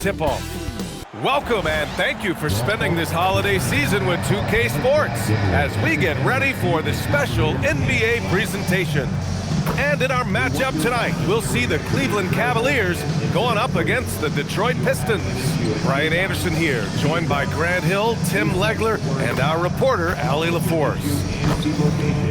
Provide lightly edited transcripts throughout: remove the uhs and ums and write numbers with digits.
Tip-off. Welcome and thank you for spending this holiday season with 2K Sports as we get ready for the special NBA presentation. And in our matchup tonight, we'll see the Cleveland Cavaliers going up against the Detroit Pistons. Brian Anderson here, joined by Grant Hill, Tim Legler, and our reporter, Allie LaForce.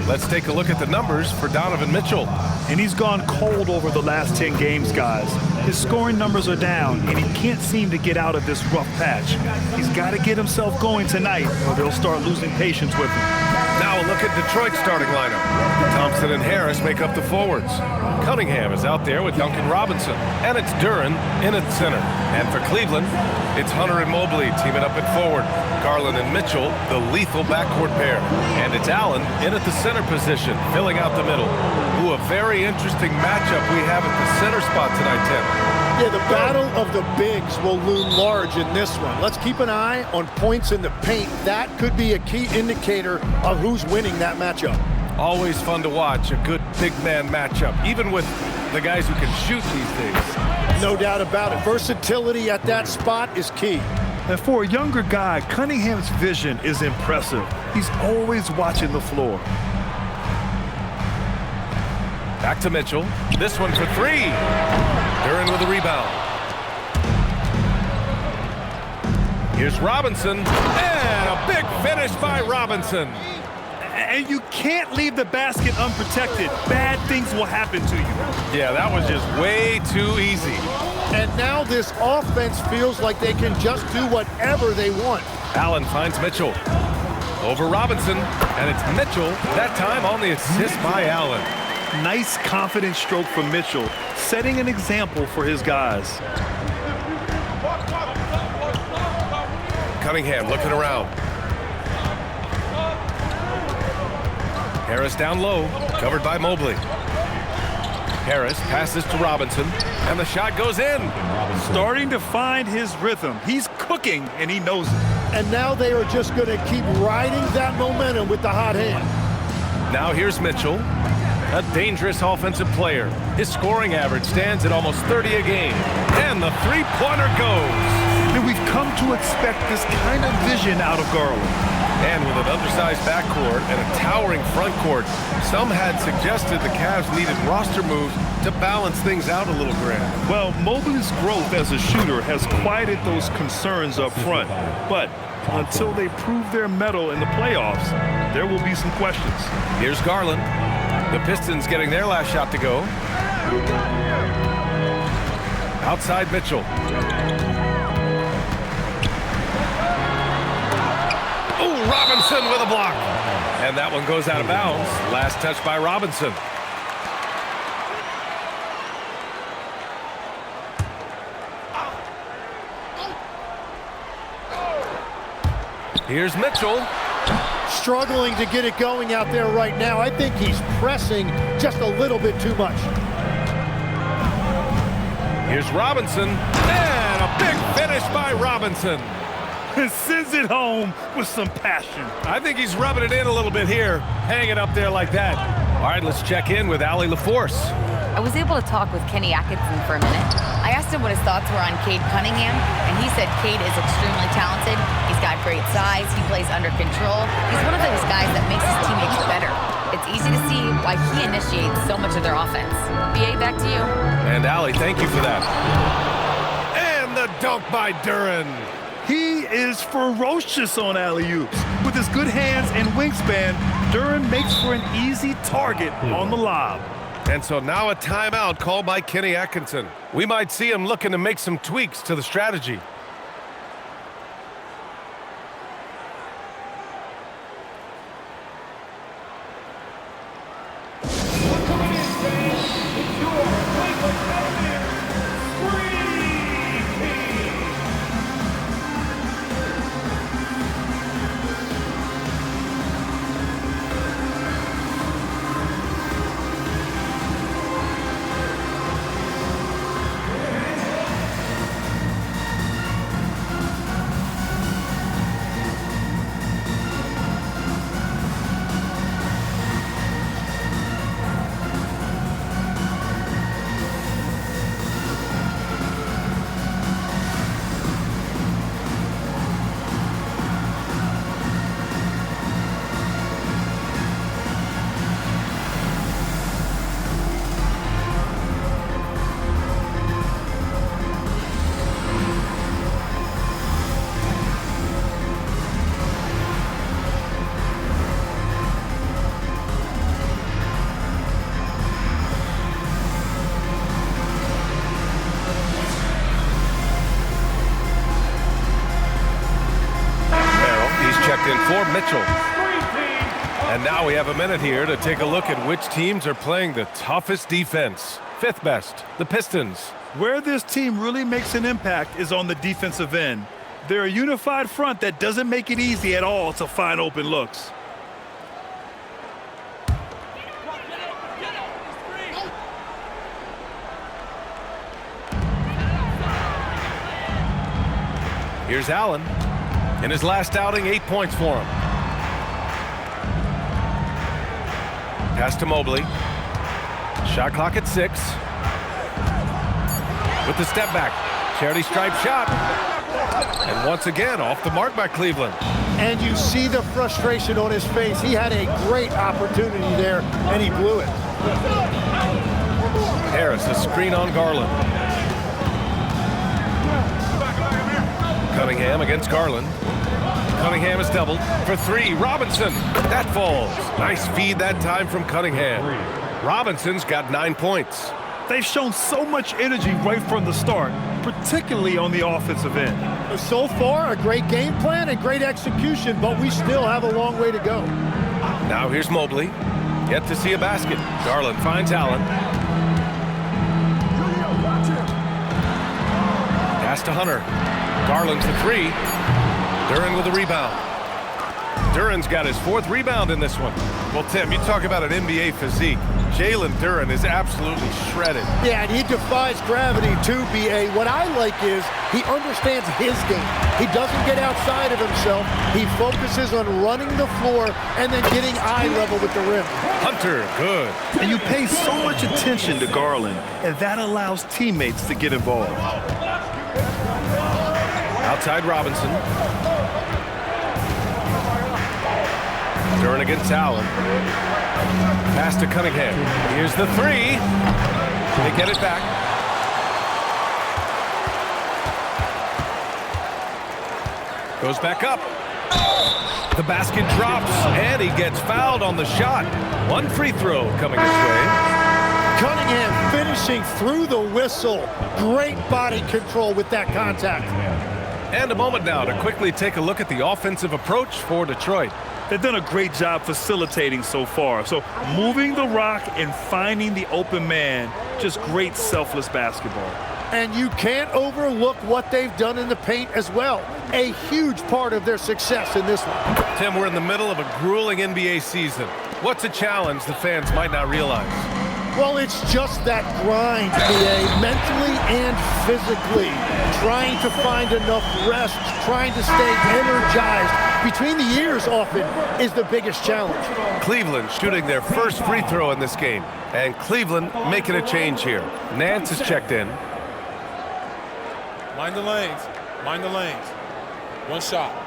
Let's take a look at the numbers for Donovan Mitchell. And he's gone cold over the last 10 games, guys. His scoring numbers are down, and he can't seem to get out of this rough patch. He's got to get himself going tonight, or they'll start losing patience with him. Now a look at Detroit's starting lineup. Thompson and Harris make up the forwards. Cunningham is out there with Duncan Robinson, and it's Duren in at center. And for Cleveland, it's Hunter and Mobley teaming up at forward. Garland and Mitchell, the lethal backcourt pair. And it's Allen in at the center position, filling out the middle. Ooh, a very interesting matchup we have at the center spot tonight, Tim. Yeah, the battle of the bigs will loom large in this one. Let's keep an eye on points in the paint. That could be a key indicator of who's winning that matchup. Always fun to watch a good big man matchup, even with the guys who can shoot these days. No doubt about it. Versatility at that spot is key. And for a younger guy, Cunningham's vision is impressive. He's always watching the floor. Back to Mitchell. This one for three. Duren with a rebound. Here's Robinson. And a big finish by Robinson. And you can't leave the basket unprotected. Bad things will happen to you. Yeah, that was just way too easy. And now this offense feels like they can just do whatever they want. Allen finds Mitchell. Over Robinson. And it's Mitchell, that time on the assist by Allen. Nice, confident stroke from Mitchell, setting an example for his guys. Cunningham looking around. Harris down low, covered by Mobley. Harris passes to Robinson, and the shot goes in. Starting to find his rhythm. He's cooking, and he knows it. And now they are just going to keep riding that momentum with the hot hand. Now here's Mitchell. A dangerous offensive player. His scoring average stands at almost 30 a game. And the three-pointer goes. And we've come to expect this kind of vision out of Garland. And with an undersized backcourt and a towering front court, some had suggested the Cavs needed roster moves to balance things out a little, Grant. Well, Mobley's growth as a shooter has quieted those concerns up front. But until they prove their mettle in the playoffs, there will be some questions. Here's Garland. The Pistons getting their last shot to go. Outside Mitchell. Oh, Robinson with a block. And that one goes out of bounds. Last touch by Robinson. Here's Mitchell. Struggling to get it going out there right now. I think he's pressing just a little bit too much. Here's Robinson, and a big finish by Robinson. And sends it home with some passion. I think he's rubbing it in a little bit here, hanging up there like that. All right, let's check in with Allie LaForce. I was able to talk with Kenny Atkinson for a minute. I asked him what his thoughts were on Cade Cunningham, and he said Cade is extremely talented. He's got great size. He plays under control. He's one of those guys that makes his teammates better. It's easy to see why he initiates so much of their offense. BA, back to you. And Allie, thank you for that. And the dunk by Duren. He is ferocious on alley-oops. With his good hands and wingspan, Duren makes for an easy target on the lob. And so now a timeout called by Kenny Atkinson. We might see him looking to make some tweaks to the strategy. for Mitchell. And now we have a minute here to take a look at which teams are playing the toughest defense. Fifth best, the Pistons. Where this team really makes an impact is on the defensive end. They're a unified front that doesn't make it easy at all to find open looks. Here's Allen. In his last outing, 8 points for him. Pass to Mobley. Shot clock at 6. With the step back. Charity stripe shot. And once again, off the mark by Cleveland. And you see the frustration on his face. He had a great opportunity there, and he blew it. Harris, a screen on Garland. Cunningham against Garland. Cunningham is doubled for 3. Robinson. That falls. Nice feed that time from Cunningham. Robinson's got 9 points. They've shown so much energy right from the start, particularly on the offensive end. So far, a great game plan and great execution, but we still have a long way to go. Now here's Mobley. Yet to see a basket. Garland finds Allen. Pass to Hunter. Garland for 3. Duren with a rebound. Duren's got his 4th rebound in this one. Well, Tim, you talk about an NBA physique. Jalen Duren is absolutely shredded. Yeah, and he defies gravity too, B.A. What I like is he understands his game. He doesn't get outside of himself. He focuses on running the floor and then getting eye level with the rim. Hunter, good. And you pay so much attention to Garland, and that allows teammates to get involved. Outside Robinson. Duren against Allen. Pass to Cunningham. Here's the 3. They get it back. Goes back up. The basket drops, and he gets fouled on the shot. 1 free throw coming his way. Cunningham finishing through the whistle. Great body control with that contact. And a moment now to quickly take a look at the offensive approach for Detroit. They've done a great job facilitating so far. So moving the rock and finding the open man, just great selfless basketball. And you can't overlook what they've done in the paint as well. A huge part of their success in this one. Tim, we're in the middle of a grueling NBA season. What's a challenge the fans might not realize? Well, it's just that grind, BA, mentally and physically. Trying to find enough rest, trying to stay energized between the years often is the biggest challenge. Cleveland shooting their first free throw in this game. And Cleveland making a change here. Nance is checked in. Mind the lanes. Mind the lanes. 1 shot.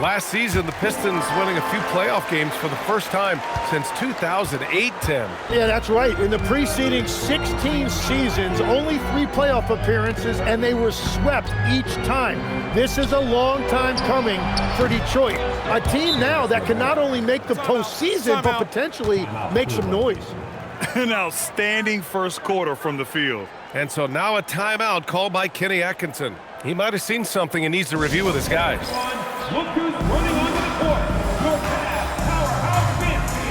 Last season, the Pistons winning a few playoff games for the first time since 2008, Tim. Yeah, that's right. In the preceding 16 seasons, only 3 playoff appearances, and they were swept each time. This is a long time coming for Detroit. A team now that can not only make the postseason, but potentially make some noise. An outstanding first quarter from the field. And so now a timeout called by Kenny Atkinson. He might have seen something and needs to review with his guys. Look who's running onto the court. Your Cavs powerhouse fantasy.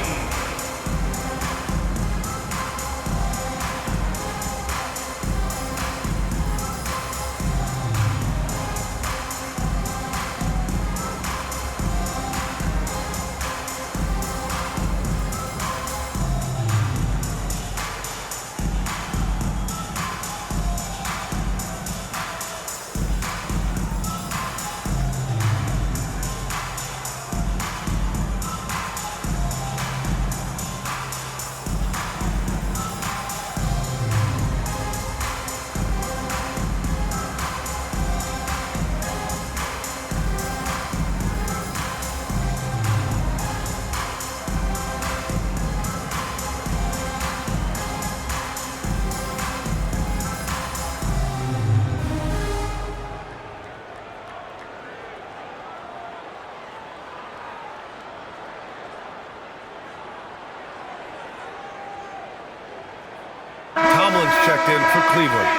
Tomlin's checked in for Cleveland.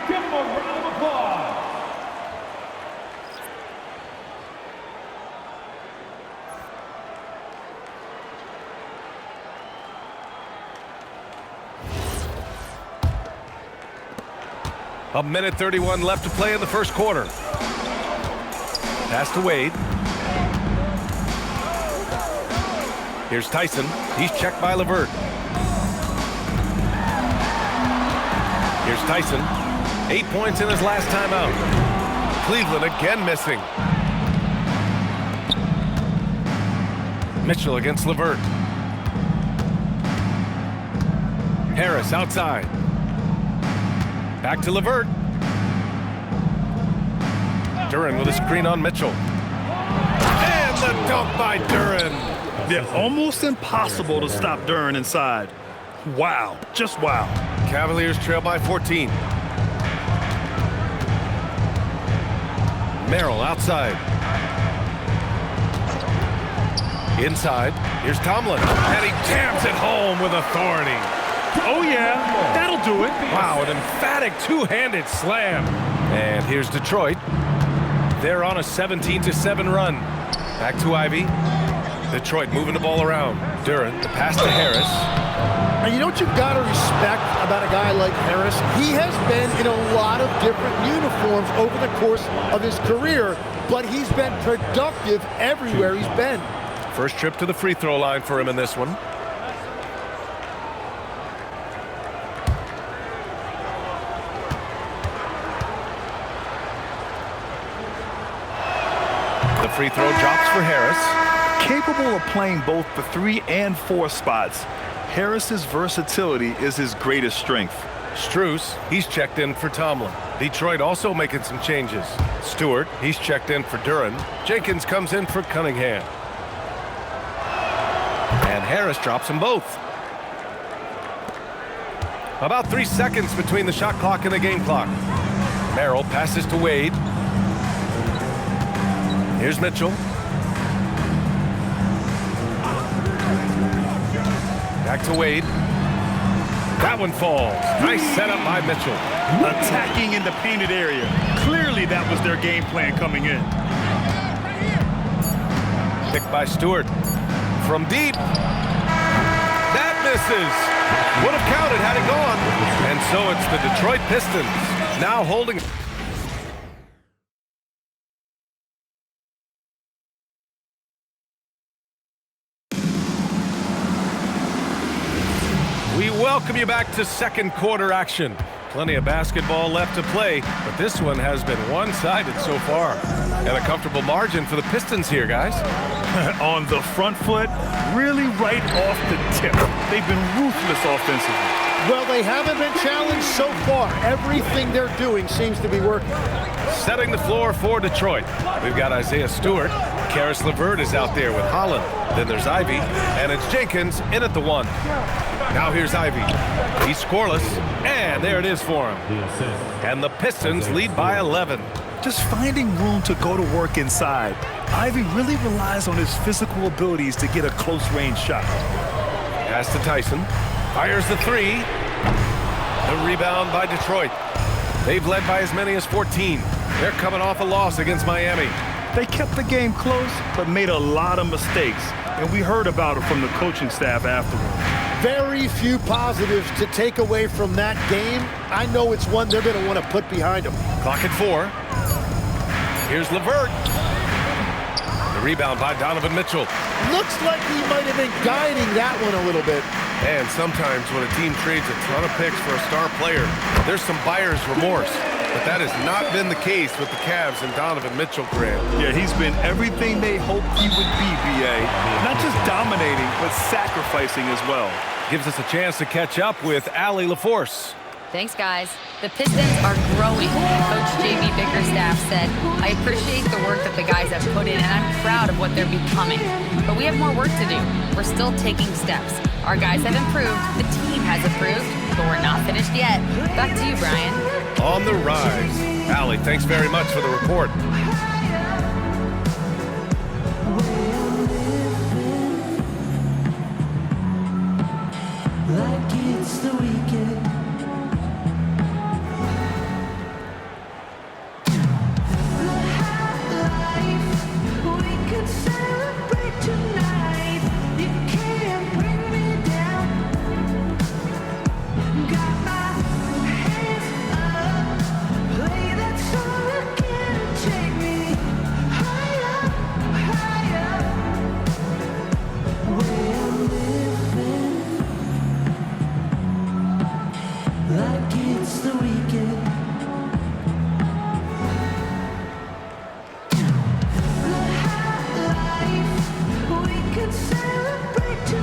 Give him a round of applause. A minute 31 left to play in the first quarter. Pass to Wade. Here's Tyson. He's checked by LeVert. Here's Tyson. 8 points in his last time out. Cleveland again missing. Mitchell against LeVert. Harris outside. Back to LeVert. Duren with a screen on Mitchell. And the dunk by Duren. Yeah, almost impossible to stop Duren inside. Wow, just wow. Cavaliers trail by 14. Merrill outside. Inside. Here's Tomlin. And he jams it home with authority. Oh yeah, that'll do it. Wow, an emphatic two-handed slam. And here's Detroit. They're on a 17-7 run. Back to Ivy. Detroit moving the ball around. Duren, the pass to Harris. And you know what you've got to respect about a guy like Harris? He has been in a lot of different uniforms over the course of his career, but he's been productive everywhere he's been. First trip to the free throw line for him in this one. The free throw drops for Harris. Capable of playing both the 3 and 4 spots, Harris's versatility is his greatest strength. Strus, he's checked in for Tomlin. Detroit also making some changes. Stewart, he's checked in for Duren. Jenkins comes in for Cunningham. And Harris drops them both. About 3 seconds between the shot clock and the game clock. Merrill passes to Wade. Here's Mitchell. Back to Wade. That one falls. Nice setup by Mitchell. Attacking in the painted area. Clearly that was their game plan coming in. Picked by Stewart. From deep. That misses. Would have counted had it gone. And so it's the Detroit Pistons now holding. We welcome you back to second quarter action. Plenty of basketball left to play, but this one has been one-sided so far. And a comfortable margin for the Pistons here, guys. On the front foot, really right off the tip. They've been ruthless offensively. Well, they haven't been challenged so far. Everything they're doing seems to be working. Setting the floor for Detroit. We've got Isaiah Stewart. Karis LeVert is out there with Holland. Then there's Ivy, and it's Jenkins in at the 1. Now here's Ivy. He's scoreless, and there it is for him. And the Pistons lead by 11. Just finding room to go to work inside. Ivy really relies on his physical abilities to get a close-range shot. Pass to Tyson. Fires the 3. The rebound by Detroit. They've led by as many as 14. They're coming off a loss against Miami. They kept the game close, but made a lot of mistakes. And we heard about it from the coaching staff afterward. Very few positives to take away from that game. I know it's one they're going to want to put behind them. Clock at 4. Here's LeVert. The rebound by Donovan Mitchell. Looks like he might have been guiding that one a little bit. And sometimes when a team trades a ton of picks for a star player, there's some buyer's remorse. But that has not been the case with the Cavs and Donovan Mitchell, Grant. Yeah, he's been everything they hoped he would be, B.A. Not just dominating, but sacrificing as well. Gives us a chance to catch up with Allie LaForce. Thanks, guys. The Pistons are growing. Coach J.B. Bickerstaff said, I appreciate the work that the guys have put in, and I'm proud of what they're becoming. But we have more work to do. We're still taking steps. Our guys have improved. The team has improved, but we're not finished yet. Back to you, Brian. On the rise. Allie, thanks very much for the report. Like it's the weekend.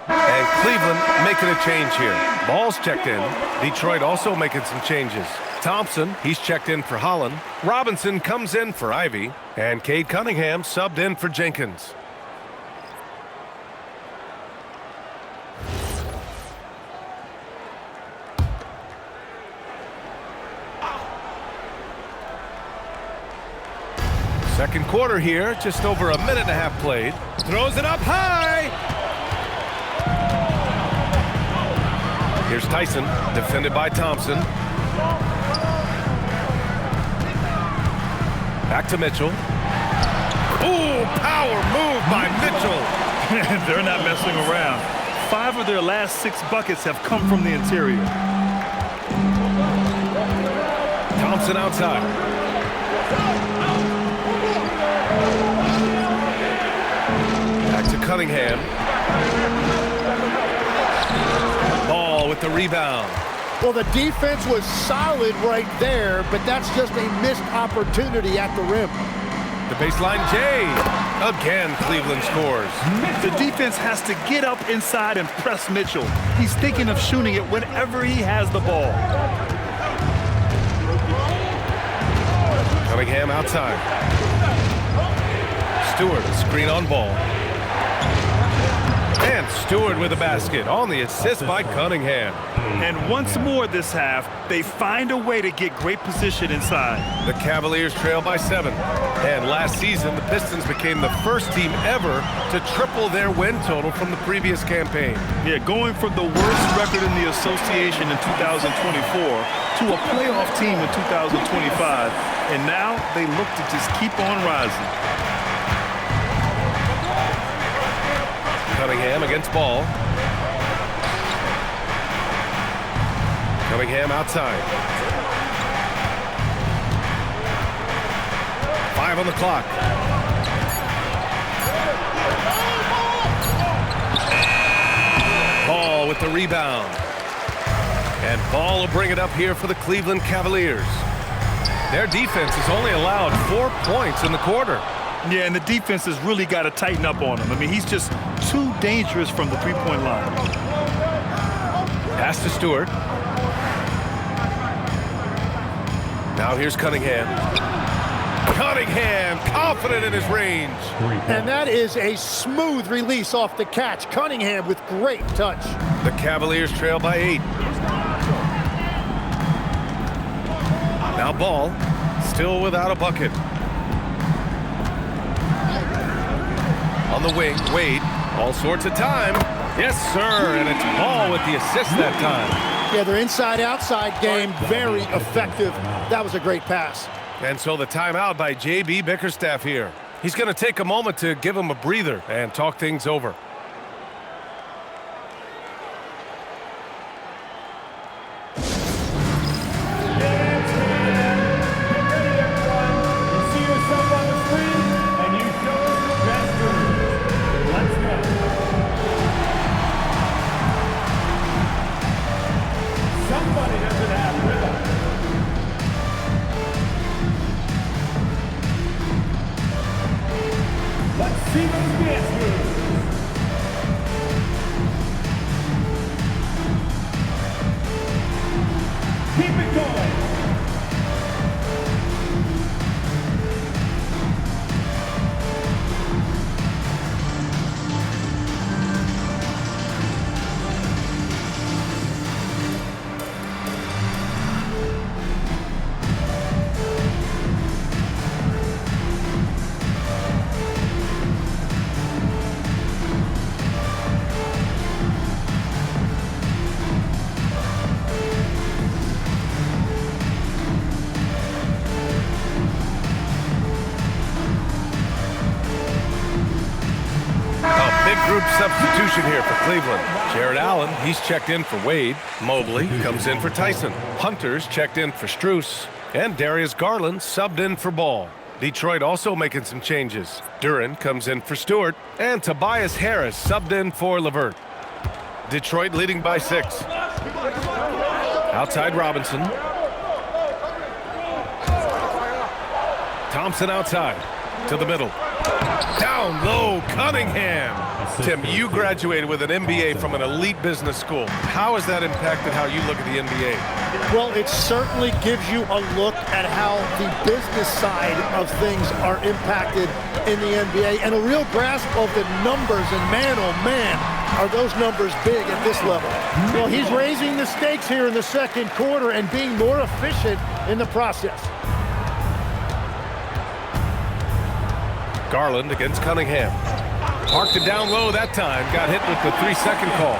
And Cleveland making a change here. Ball's checked in. Detroit also making some changes. Thompson, he's checked in for Holland. Robinson comes in for Ivy. And Cade Cunningham subbed in for Jenkins. Second quarter here, just over a minute and a half played. Throws it up high. Here's Tyson, defended by Thompson. Back to Mitchell. Ooh, power move by Mitchell. They're not messing around. 5 of their last 6 buckets have come from the interior. Thompson outside. Back to Cunningham. Ball with the rebound. Well, the defense was solid right there, but that's just a missed opportunity at the rim. The baseline J. Again, Cleveland scores. The defense has to get up inside and press Mitchell. He's thinking of shooting it whenever he has the ball. Cunningham outside. Stewart, screen on Ball. And Stewart with a basket on the assist by Cunningham. And once more this half, they find a way to get great position inside. The Cavaliers trail by 7. And last season, the Pistons became the first team ever to triple their win total from the previous campaign. Yeah, going from the worst record in the association in 2024 to a playoff team in 2025. And now they look to just keep on rising. Cunningham against Ball. Cunningham outside. 5 on the clock. Ball with the rebound. And Ball will bring it up here for the Cleveland Cavaliers. Their defense has only allowed 4 points in the quarter. Yeah, and the defense has really got to tighten up on him. I mean, he's just too dangerous from the three-point line. Pass to Stewart. Now here's Cunningham. Cunningham, confident in his range. And that is a smooth release off the catch. Cunningham with great touch. The Cavaliers trail by 8. Now Ball, still without a bucket. On the wing, Wade, all sorts of time. Yes, sir, and it's Ball with the assist that time. Yeah, their inside-outside game, very effective. That was a great pass. And so the timeout by J.B. Bickerstaff here. He's going to take a moment to give him a breather and talk things over. Group substitution here for Cleveland. Jared Allen, he's checked in for Wade. Mobley comes in for Tyson. Hunter's checked in for Strus. And Darius Garland subbed in for Ball. Detroit also making some changes. Duran comes in for Stewart. And Tobias Harris subbed in for LeVert. Detroit leading by 6. Outside Robinson. Thompson outside. To the middle. Down low, Cunningham. Tim, you graduated with an MBA from an elite business school. How has that impacted how you look at the NBA? Well, it certainly gives you a look at how the business side of things are impacted in the NBA and a real grasp of the numbers. And man, oh man, are those numbers big at this level. Well, he's raising the stakes here in the second quarter and being more efficient in the process. Garland against Cunningham. Parked it down low that time. Got hit with the 3-second call.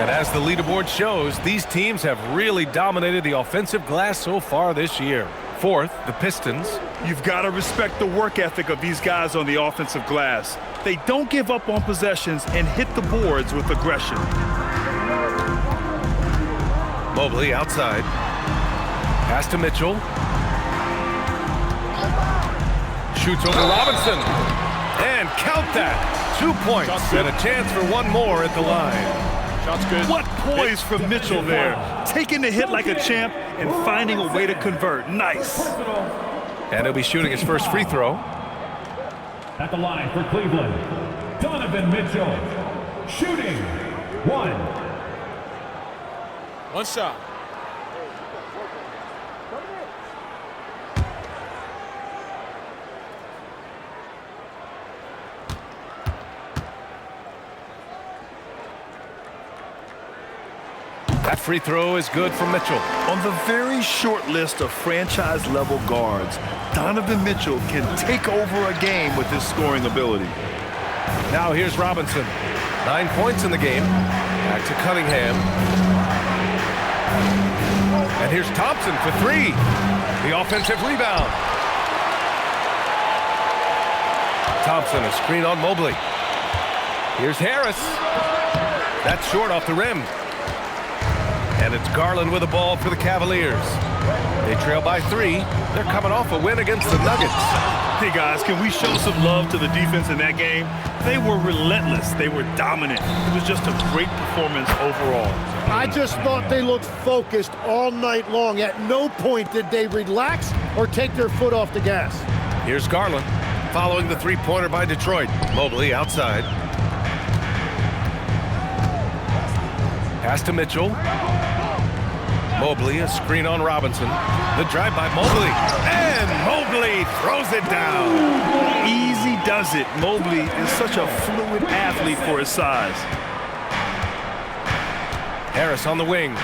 And as the leaderboard shows, these teams have really dominated the offensive glass so far this year. Fourth, the Pistons. You've got to respect the work ethic of these guys on the offensive glass. They don't give up on possessions and hit the boards with aggression. Mobley outside. Pass to Mitchell. Shoots over Robinson. And count that. 2 points and a chance for one more at the line. Shot's good. What poise from Mitchell there. Taking the hit like a champ and finding a way to convert. Nice. And he'll be shooting his first free throw. At the line for Cleveland, Donovan Mitchell. Shooting. One shot. That free throw is good from Mitchell. On the very short list of franchise-level guards, Donovan Mitchell can take over a game with his scoring ability. Now here's Robinson. 9 points in the game. Back to Cunningham. And here's Thompson for 3. The offensive rebound. Thompson, a screen on Mobley. Here's Harris. That's short off the rim. And it's Garland with the ball for the Cavaliers. They trail by 3. They're coming off a win against the Nuggets. Hey guys, can we show some love to the defense in that game? They were relentless. They were dominant. It was just a great performance overall. I just thought they looked focused all night long. At no point did they relax or take their foot off the gas. Here's Garland following the three-pointer by Detroit. Mobley outside. Pass to Mitchell. Mobley, a screen on Robinson. The drive by Mobley. And Mobley throws it down. Easy does it. Mobley is such a fluid athlete for his size. Harris on the wing.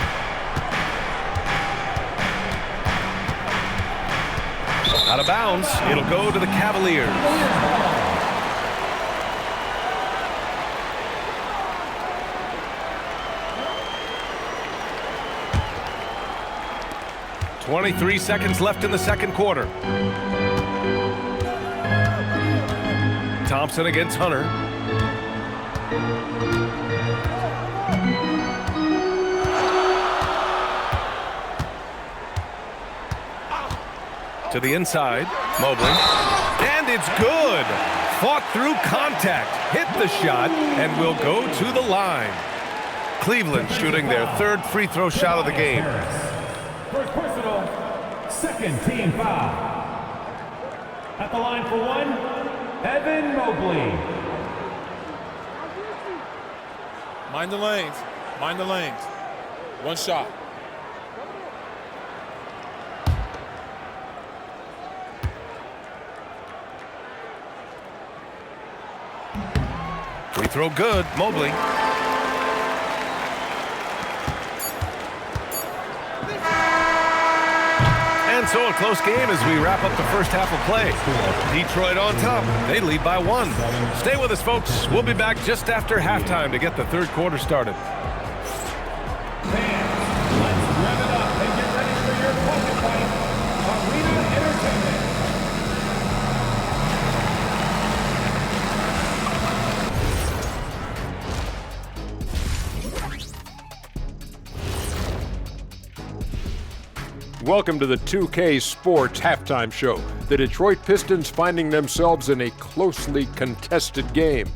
Out of bounds. It'll go to the Cavaliers. 23 seconds left in the second quarter. Thompson against Hunter. To the inside, Mobley. And it's good. Fought through contact, hit the shot, and will go to the line. Cleveland shooting their third free throw shot of the game. First personal, second team foul. At the line for 1, Evan Mobley. Mind the lanes. Mind the lanes. One shot. Free throw good, Mobley. And so a close game as we wrap up the first half of play. Detroit on top. They lead by 1. Stay with us, folks. We'll be back just after halftime to get the third quarter started. Fans, let's rev it up and get ready for your pocket fight. Arena Entertainment. Welcome to the 2K Sports Halftime Show. The Detroit Pistons finding themselves in a closely contested game.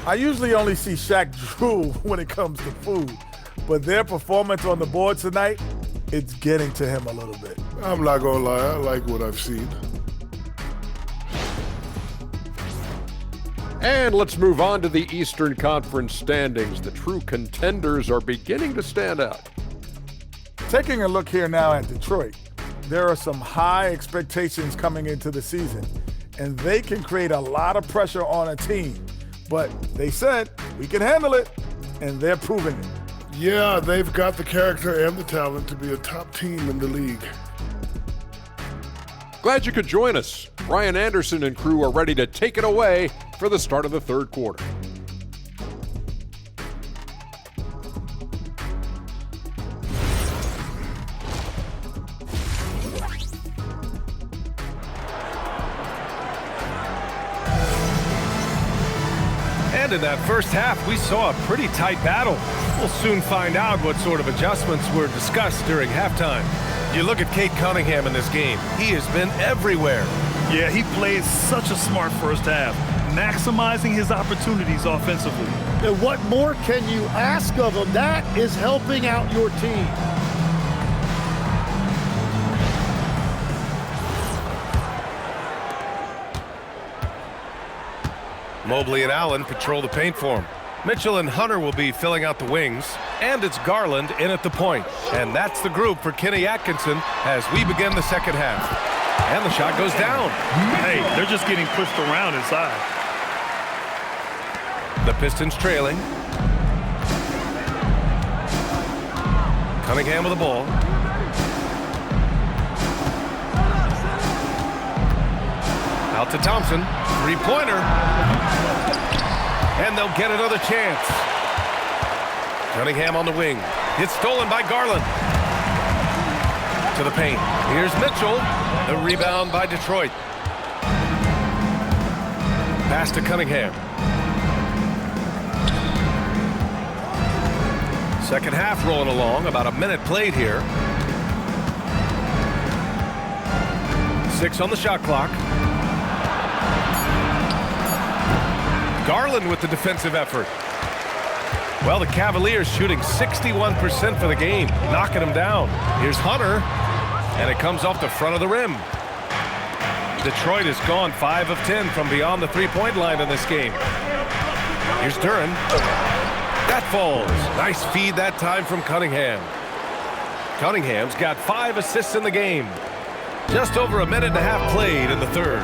I usually only see Shaq drool when it comes to food, but their performance on the board tonight, it's getting to him a little bit. I'm not gonna lie, I like what I've seen. And let's move on to the Eastern Conference standings. The true contenders are beginning to stand out. Taking a look here now at Detroit, there are some high expectations coming into the season, and they can create a lot of pressure on a team. But they said, we can handle it, and they're proving it. Yeah, they've got the character and the talent to be a top team in the league. Glad you could join us. Brian Anderson and crew are ready to take it away for the start of the third quarter. And in that first half, we saw a pretty tight battle. We'll soon find out what sort of adjustments were discussed during halftime. You look at Cade Cunningham in this game. He has been everywhere. Yeah, he played such a smart first half, maximizing his opportunities offensively. And what more can you ask of him? That is helping out your team. Mobley and Allen patrol the paint for him. Mitchell and Hunter will be filling out the wings, and it's Garland in at the point. And that's the group for Kenny Atkinson as we begin the second half. And the shot goes down. Hey, they're just getting pushed around inside. The Pistons trailing. Cunningham with the ball. Out to Thompson. Three-pointer. And they'll get another chance. Cunningham on the wing. It's stolen by Garland. To the paint. Here's Mitchell. The rebound by Detroit. Pass to Cunningham. Second half rolling along. About a minute played here. 6 on the shot clock. Garland with the defensive effort. Well, the Cavaliers shooting 61% for the game, knocking them down. Here's Hunter, and it comes off the front of the rim. Detroit has gone 5 of 10 from beyond the three-point line in this game. Here's Duren. That falls. Nice feed that time from Cunningham. Cunningham's got 5 assists in the game. Just over a minute and a half played in the third.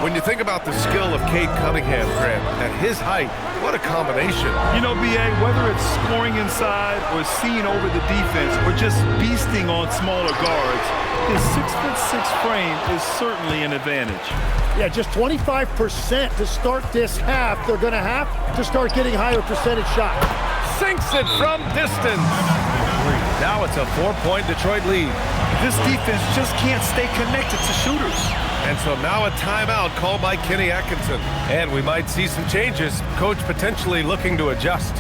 When you think about the skill of Cade Cunningham, Grant, at his height, what a combination. You know, B.A., whether it's scoring inside or seeing over the defense or just beasting on smaller guards, his 6'6" frame is certainly an advantage. Yeah, just 25% to start this half. They're going to have to start getting higher percentage shots. Sinks it from distance. Now it's a 4-point Detroit lead. This defense just can't stay connected to shooters. And so now a timeout called by Kenny Atkinson. And we might see some changes. Coach potentially looking to adjust.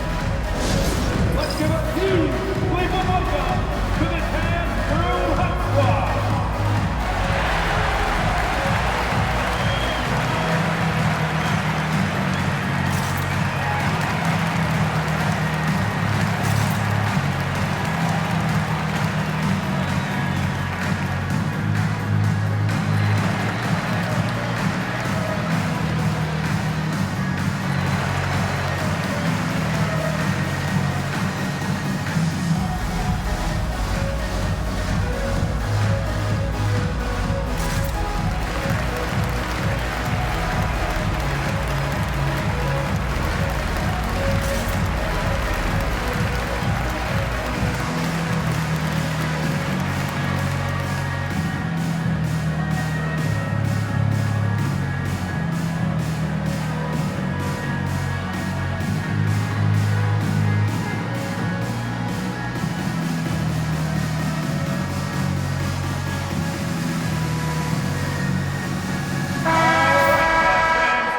Let's give a huge Cleveland welcome to the 10 Crew Hot Squad.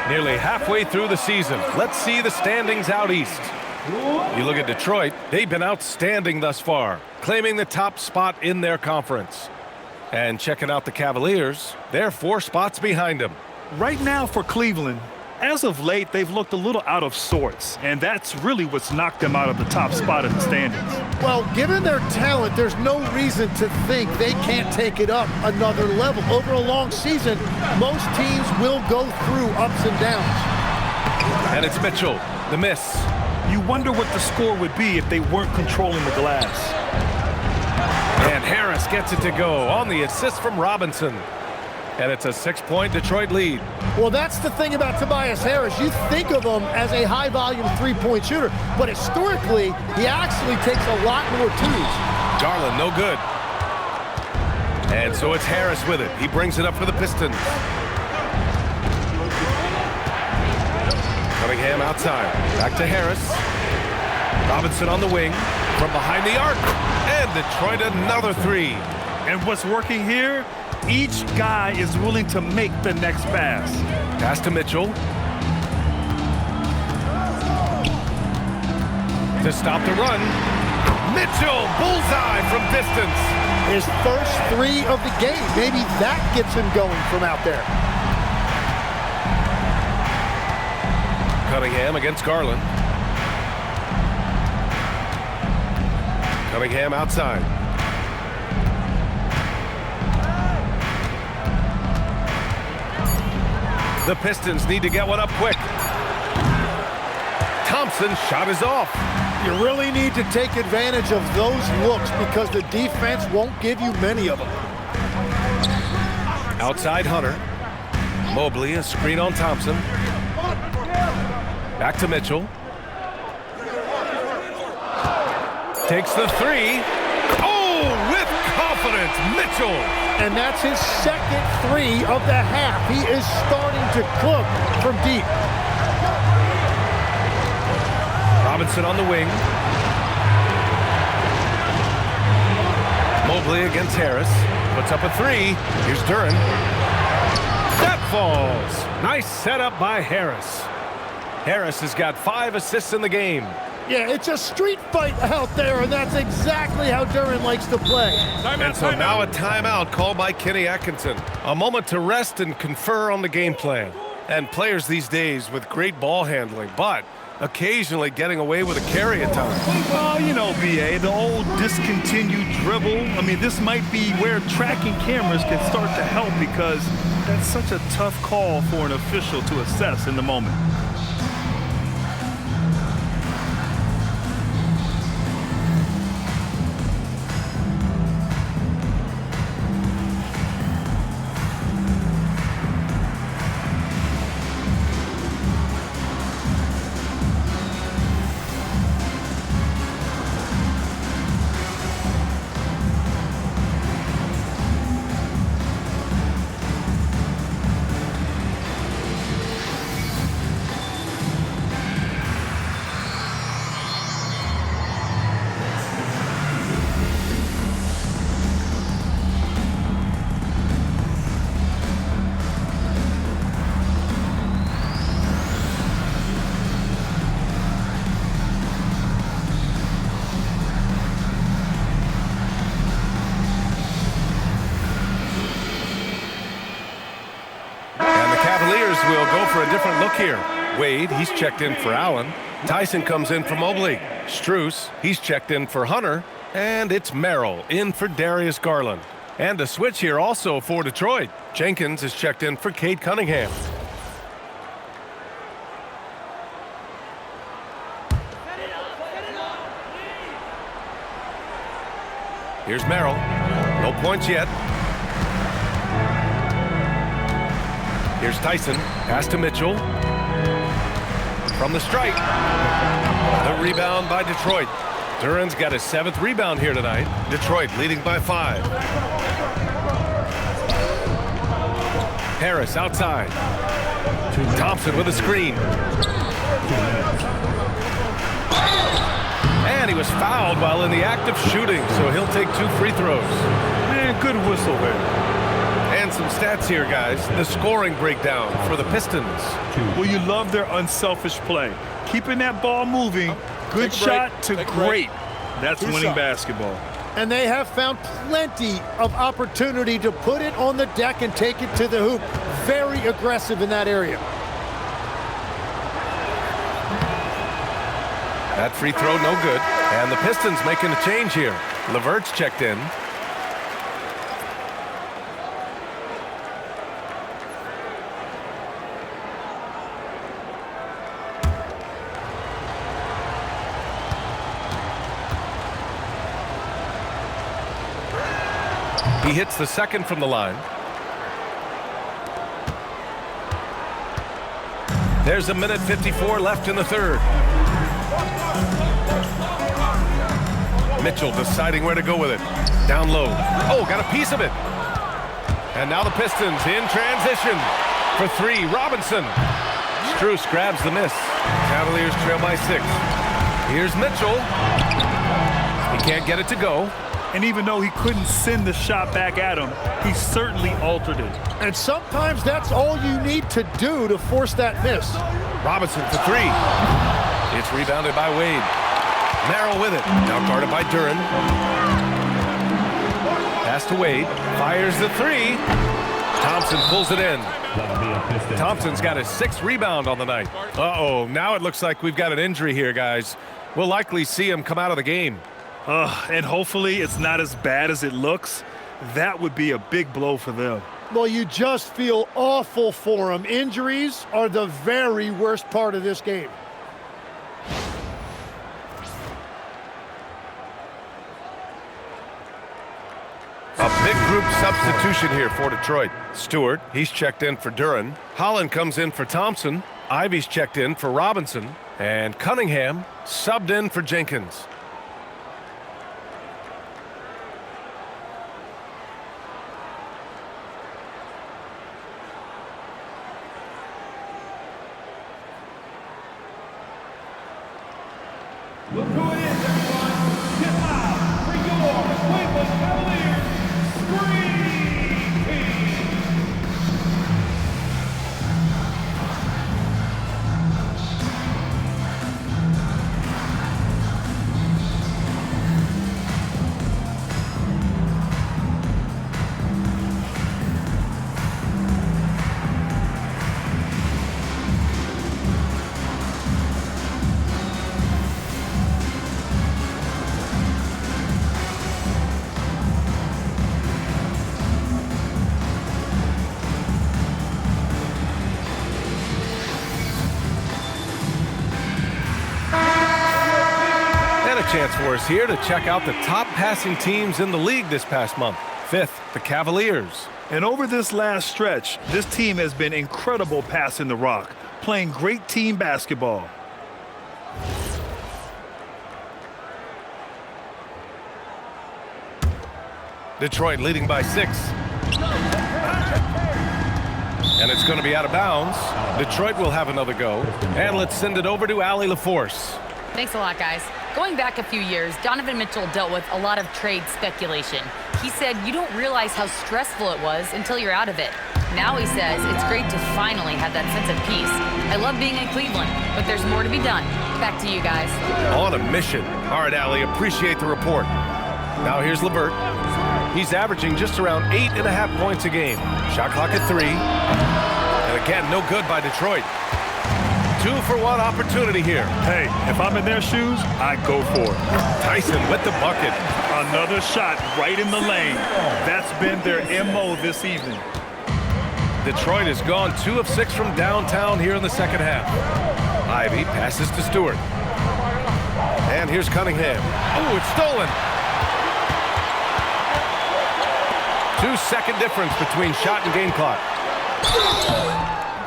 Nearly halfway through the season. Let's see the standings out east. You look at Detroit, they've been outstanding thus far, claiming the top spot in their conference. And checking out the Cavaliers, they're 4 spots behind them. Right now for Cleveland, as of late, they've looked a little out of sorts, and that's really what's knocked them out of the top spot in the standings. Well, given their talent, there's no reason to think they can't take it up another level. Over a long season, most teams will go through ups and downs. And it's Mitchell, the miss. You wonder what the score would be if they weren't controlling the glass. And Harris gets it to go on the assist from Robinson. And it's a 6-point Detroit lead. Well, that's the thing about Tobias Harris. You think of him as a high-volume three-point shooter, but historically, he actually takes a lot more twos. Garland, no good. And so it's Harris with it. He brings it up for the Pistons. Cunningham outside. Back to Harris. Robinson on the wing. From behind the arc. And Detroit another three. And what's working here? Each guy is willing to make the next pass. Pass to Mitchell. To stop the run. Mitchell, bullseye from distance. His first three of the game. Maybe that gets him going from out there. Cunningham against Garland. Cunningham outside. The Pistons need to get one up quick. Thompson's shot is off. You really need to take advantage of those looks because the defense won't give you many of them. Outside Hunter. Mobley, a screen on Thompson. Back to Mitchell. Takes the three. Oh, with confidence, Mitchell. And that's his second three of the half. He is starting to cook from deep. Robinson on the wing. Mobley against Harris. Puts up a three. Here's Duren. That falls. Nice setup by Harris. Harris has got 5 assists in the game. Yeah, it's a street fight out there, and that's exactly how Duren likes to play. And so now a timeout called by Kenny Atkinson. A moment to rest and confer on the game plan. And players these days with great ball handling, but occasionally getting away with a carry at times. Well, you know, B.A., the old discontinued dribble. I mean, this might be where tracking cameras can start to help because that's such a tough call for an official to assess in the moment. Will go for a different look here. Wade, he's checked in for Allen. Tyson comes in for Mobley. Strus, he's checked in for Hunter. And it's Merrill in for Darius Garland. And a switch here also for Detroit. Jenkins is checked in for Cade Cunningham. Here's Merrill. No points yet. Here's Tyson. Pass to Mitchell. From the stripe. The rebound by Detroit. Duren's got his 7th rebound here tonight. Detroit leading by 5. Harris outside. Thompson with a screen. And he was fouled while in the act of shooting, so he'll take 2 free throws. Man, good whistle there. And some stats here, guys. The scoring breakdown for the Pistons. Well, you love their unselfish play. Keeping that ball moving, good shot to great. That's winning basketball. And they have found plenty of opportunity to put it on the deck and take it to the hoop. Very aggressive in that area. That free throw, no good. And the Pistons making a change here. LeVert's checked in. He hits the second from the line. There's a minute 54 left in the third. Mitchell deciding where to go with it. Down low. Oh, got a piece of it. And now the Pistons in transition. For three, Robinson. Strus grabs the miss. Cavaliers trail by 6. Here's Mitchell. He can't get it to go. And even though he couldn't send the shot back at him, he certainly altered it. And sometimes that's all you need to do to force that miss. Robinson for 3. It's rebounded by Wade. Merrill with it. Now guarded by Duran. Pass to Wade. Fires the 3. Thompson pulls it in. Thompson's got his 6th rebound on the night. Uh-oh, now it looks like we've got an injury here, guys. We'll likely see him come out of the game. And hopefully it's not as bad as it looks. That would be a big blow for them. Well, you just feel awful for him. Injuries are the very worst part of this game. A big group substitution here for Detroit. Stewart, he's checked in for Duran. Holland comes in for Thompson. Ivy's checked in for Robinson. And Cunningham subbed in for Jenkins. Look who it is, everyone. Get loud for your Cleveland Cavaliers Scream Team. Chance for us here to check out the top passing teams in the league this past month. 5th, the Cavaliers. And over this last stretch, this team has been incredible passing the rock, playing great team basketball. Detroit leading by 6. And it's going to be out of bounds. Detroit will have another go. And let's send it over to Allie LaForce. Thanks a lot, guys. Going back a few years, Donovan Mitchell dealt with a lot of trade speculation. He said you don't realize how stressful it was until you're out of it. Now he says it's great to finally have that sense of peace. I love being in Cleveland, but there's more to be done. Back to you guys. On a mission. All right, Allie, appreciate the report. Now here's LeVert. He's averaging just around 8.5 points a game. Shot clock at 3. And again, no good by Detroit. 2-for-1 opportunity here. Hey, if I'm in their shoes, I go for it. Tyson with the bucket. Another shot right in the lane. That's been their MO this evening. Detroit has gone 2 of 6 from downtown here in the second half. Ivy passes to Stewart. And here's Cunningham. Oh, it's stolen. 2-second difference between shot and game clock.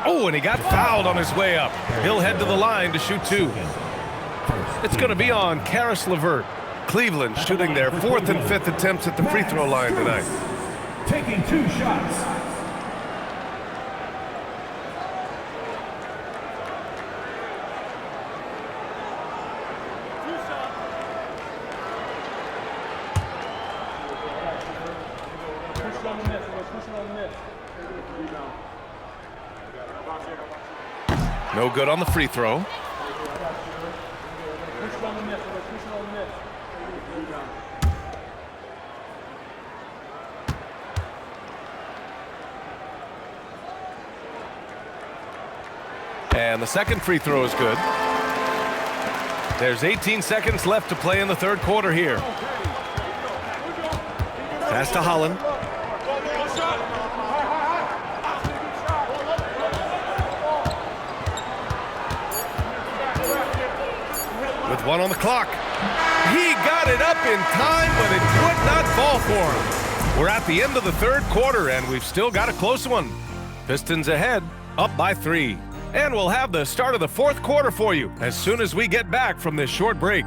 Oh, and he got fouled on his way up. He'll head to the line to shoot 2. It's going to be on Karis LeVert. Cleveland shooting their 4th and 5th attempts at the free throw line tonight. Taking 2 shots. No good on the free throw. And the second free throw is good. There's 18 seconds left to play in the third quarter here. Pass to Holland. With 1 on the clock. He got it up in time, but it would not fall for him. We're at the end of the third quarter, and we've still got a close one. Pistons ahead, up by 3. And we'll have the start of the fourth quarter for you as soon as we get back from this short break.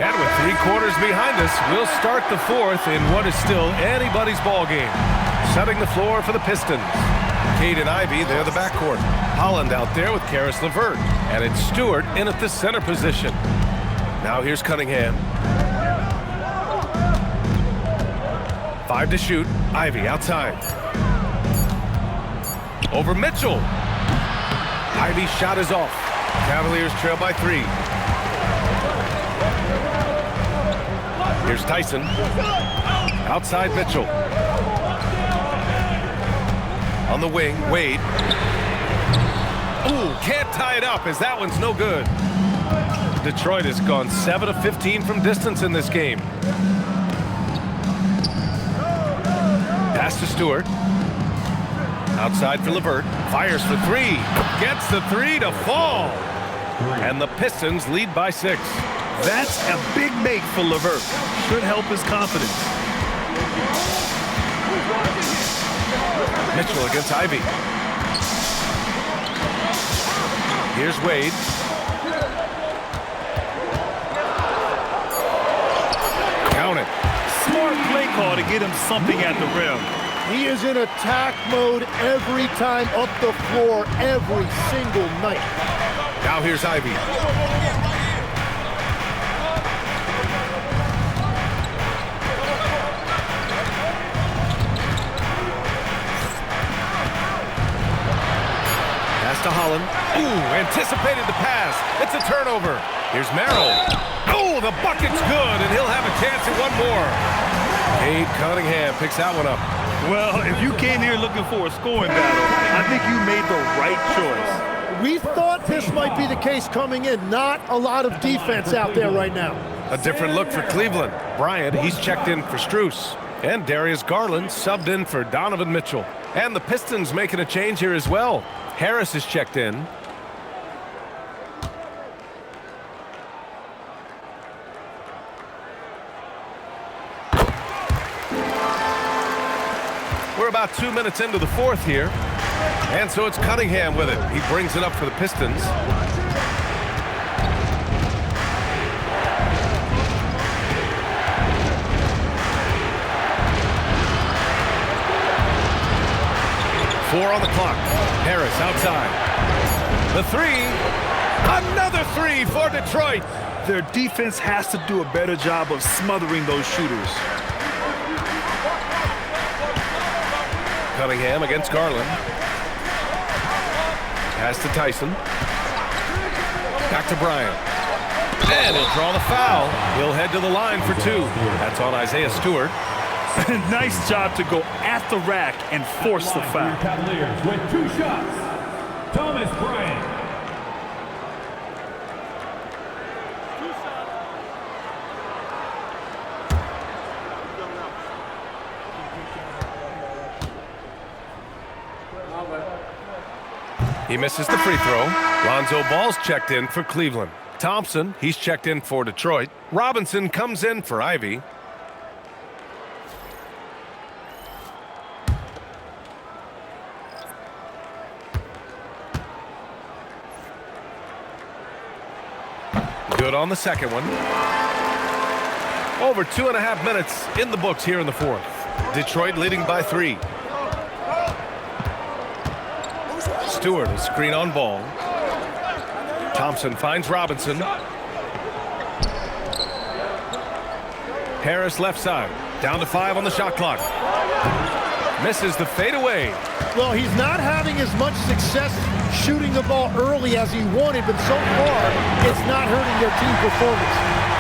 And with 3 quarters behind us, we'll start the fourth in what is still anybody's ball game. Setting the floor for the Pistons. Cade and Ivy, they're the backcourt. Holland out there with Karis LeVert. And it's Stewart in at the center position. Now here's Cunningham. 5 to shoot. Ivy outside. Over Mitchell. Ivy's shot is off. Cavaliers trail by 3. Here's Tyson. Outside Mitchell. On the wing, Wade. Ooh, can't tie it up as that one's no good. Detroit has gone 7 of 15 from distance in this game. Pass to Stewart. Outside for LeVert. Fires for 3. Gets the 3 to fall. And the Pistons lead by 6. That's a big make for LeVert. Should help his confidence. Mitchell against Ivy. Here's Wade. Count it. Smart play call to get him something at the rim. He is in attack mode every time up the floor, every single night. Now here's Ivy. To Holland. Ooh, anticipated the pass. It's a turnover. Here's Merrill. Oh, the bucket's good, and he'll have a chance at one more. Cade Cunningham picks that one up. Well, if you came here looking for a scoring battle, I think you made the right choice. We thought this might be the case coming in. Not a lot of defense out there right now. A different look for Cleveland. Bryant, he's checked in for Strus. And Darius Garland subbed in for Donovan Mitchell. And the Pistons making a change here as well. Harris is checked in. We're about 2 minutes into the fourth here. And so it's Cunningham with it. He brings it up for the Pistons. Four on the clock. Harris outside. The 3. Another 3 for Detroit. Their defense has to do a better job of smothering those shooters. Cunningham against Garland. Pass to Tyson. Back to Bryant. And he'll draw the foul. He'll head to the line for 2. That's on Isaiah Stewart. Nice job to go at the rack and force the foul. Cavaliers with 2 shots. Thomas Bryant. He misses the free throw. Lonzo Ball's checked in for Cleveland. Thompson, he's checked in for Detroit. Robinson comes in for Ivy. Good on the second one. Over 2.5 minutes in the books here in the fourth. Detroit leading by 3. Stewart, a screen on Ball. Thompson finds Robinson. Harris left side. Down to 5 on the shot clock. Misses the fadeaway. Well, he's not having as much success shooting the ball early as he wanted, but so far, it's not hurting their team performance.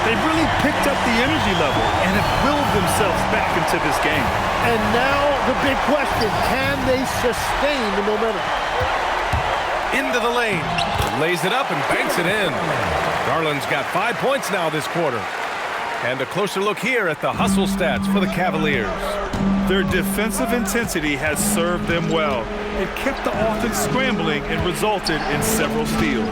They've really picked up the energy level and have willed themselves back into this game. And now the big question, can they sustain the momentum? Into the lane. Lays it up and banks it in. Garland's got 5 points now this quarter. And a closer look here at the hustle stats for the Cavaliers. Their defensive intensity has served them well. It kept the offense scrambling and resulted in several steals.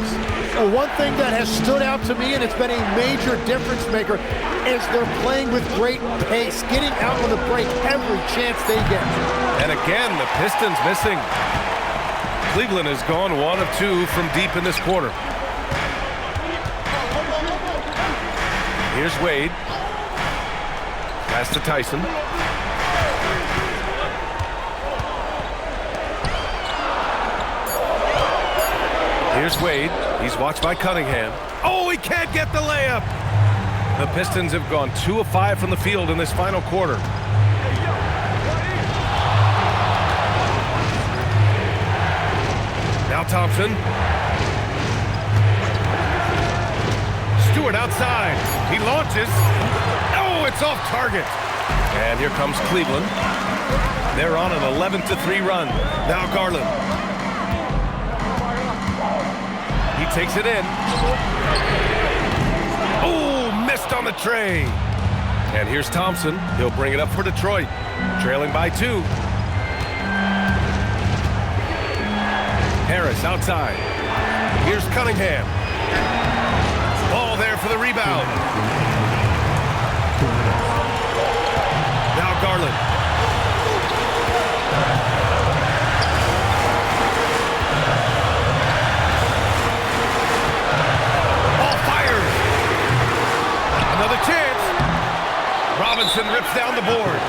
Well, one thing that has stood out to me, and it's been a major difference maker, is they're playing with great pace, getting out on the break every chance they get. And again, the Pistons missing. Cleveland has gone 1 of 2 from deep in this quarter. Here's Wade. Pass to Tyson. Here's Wade. He's watched by Cunningham. Oh, he can't get the layup. The Pistons have gone 2 of 5 from the field in this final quarter. Now Thompson. Stewart outside. He launches. Oh, it's off target. And here comes Cleveland. They're on an 11-3 run. Now Garland. He takes it in. Oh, missed on the tray. And here's Thompson. He'll bring it up for Detroit. Trailing by 2. Harris outside. Here's Cunningham. Ball there for the rebound. Now Garland. Ball fired. Another chance. Robinson rips down the board.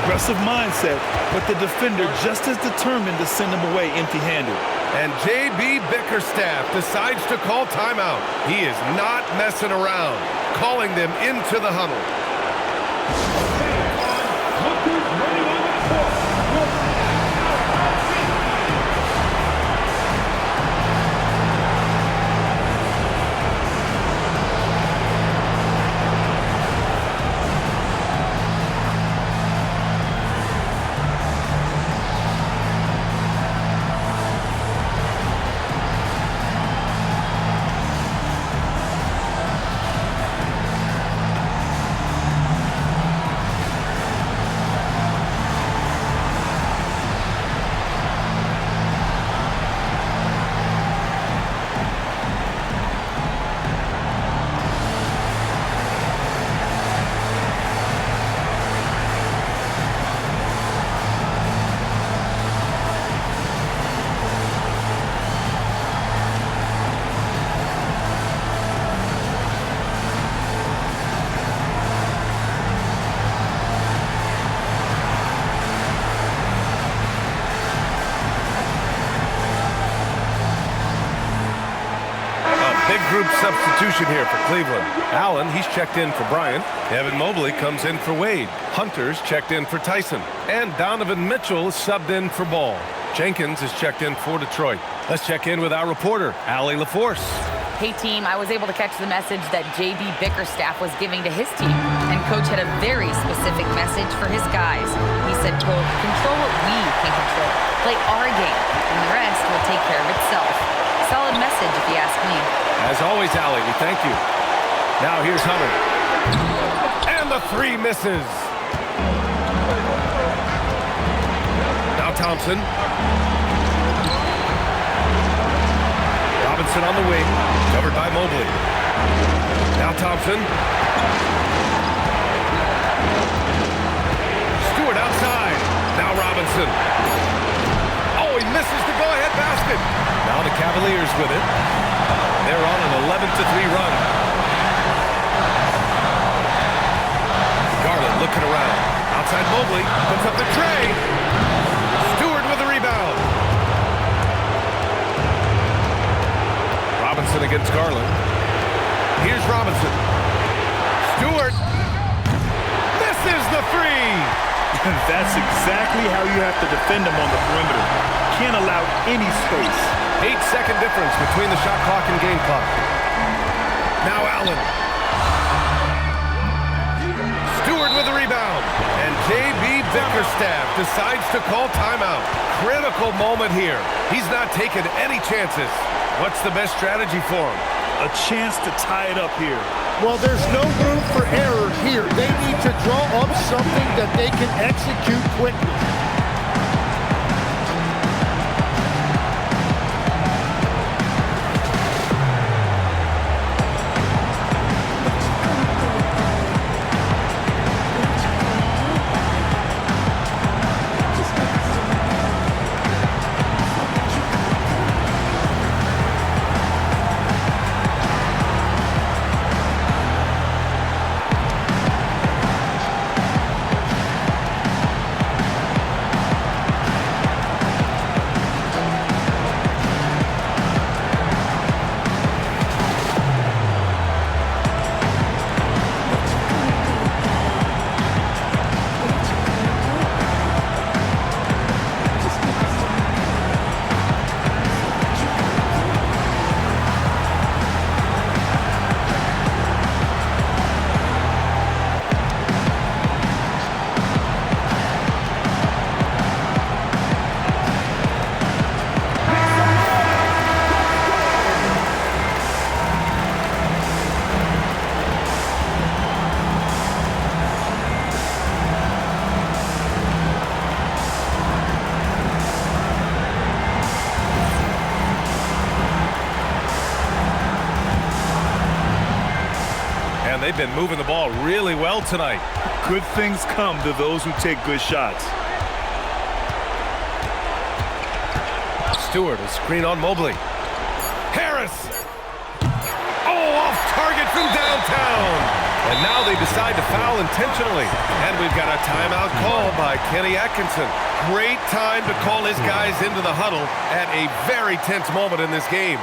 Aggressive mindset, but the defender just as determined to send him away empty-handed. And J.B. Bickerstaff decides to call timeout. He is not messing around, calling them into the huddle. Big group substitution here for Cleveland. Allen, he's checked in for Bryant. Evan Mobley comes in for Wade. Hunter's checked in for Tyson. And Donovan Mitchell is subbed in for Ball. Jenkins is checked in for Detroit. Let's check in with our reporter, Allie LaForce. Hey team, I was able to catch the message that J.B. Bickerstaff was giving to his team. And coach had a very specific message for his guys. He said, quote, control what we can control. Play our game, and the rest will take care of itself. Solid message if you ask me. As always, Allie, we thank you. Now here's Hunter. And the 3 misses. Now Thompson. Robinson on the wing, covered by Mobley. Now Thompson. Stewart outside. Now Robinson. Oh, he misses the go-ahead basket. Now the Cavaliers with it. They're on an 11-3 run. Garland looking around. Outside Mobley, puts up the tray. Stewart with the rebound. Robinson against Garland. Here's Robinson. Stewart. Misses the 3. That's exactly how you have to defend him on the perimeter. Can't allow any space. 8-second difference between the shot clock and game clock. Now Allen. Stewart with the rebound. And J.B. Bickerstaff decides to call timeout. Critical moment here. He's not taking any chances. What's the best strategy for him? A chance to tie it up here. Well, there's no room for error here. They need to draw up something that they can execute quickly. They've been moving the ball really well tonight. Good things come to those who take good shots. Stewart, a screen on Mobley. Harris! Oh, off target from downtown! And now they decide to foul intentionally. And we've got a timeout call by Kenny Atkinson. Great time to call his guys into the huddle at a very tense moment in this game.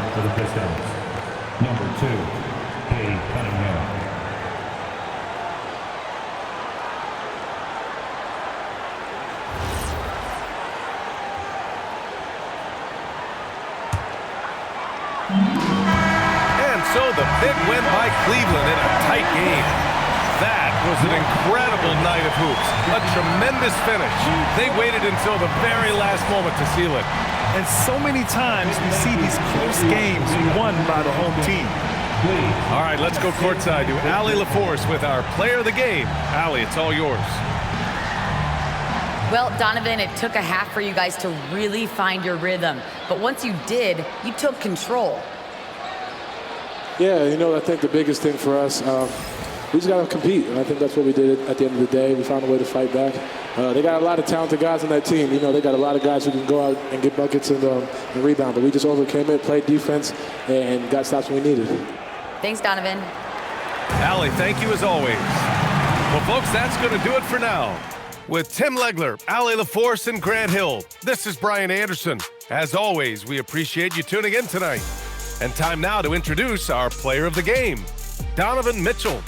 For the Pistons, number 2, Cade Cunningham. And so the big win by Cleveland in a tight game. That was an incredible night of hoops. A tremendous finish. They waited until the very last moment to seal it. And so many times we see these close games won by the home team. All right, let's go courtside to Allie LaForce with our player of the game. Allie, it's all yours. Well, Donovan, it took a half for you guys to really find your rhythm. But once you did, you took control. Yeah, I think the biggest thing for us, we just got to compete. And I think that's what we did at the end of the day. We found a way to fight back. They got a lot of talented guys on that team. They got a lot of guys who can go out and get buckets and rebound. But we just overcame it, played defense, and got stops when we needed. Thanks, Donovan. Allie, thank you as always. Well, folks, that's going to do it for now. With Tim Legler, Allie LaForce, and Grant Hill, this is Brian Anderson. As always, we appreciate you tuning in tonight. And time now to introduce our player of the game, Donovan Mitchell.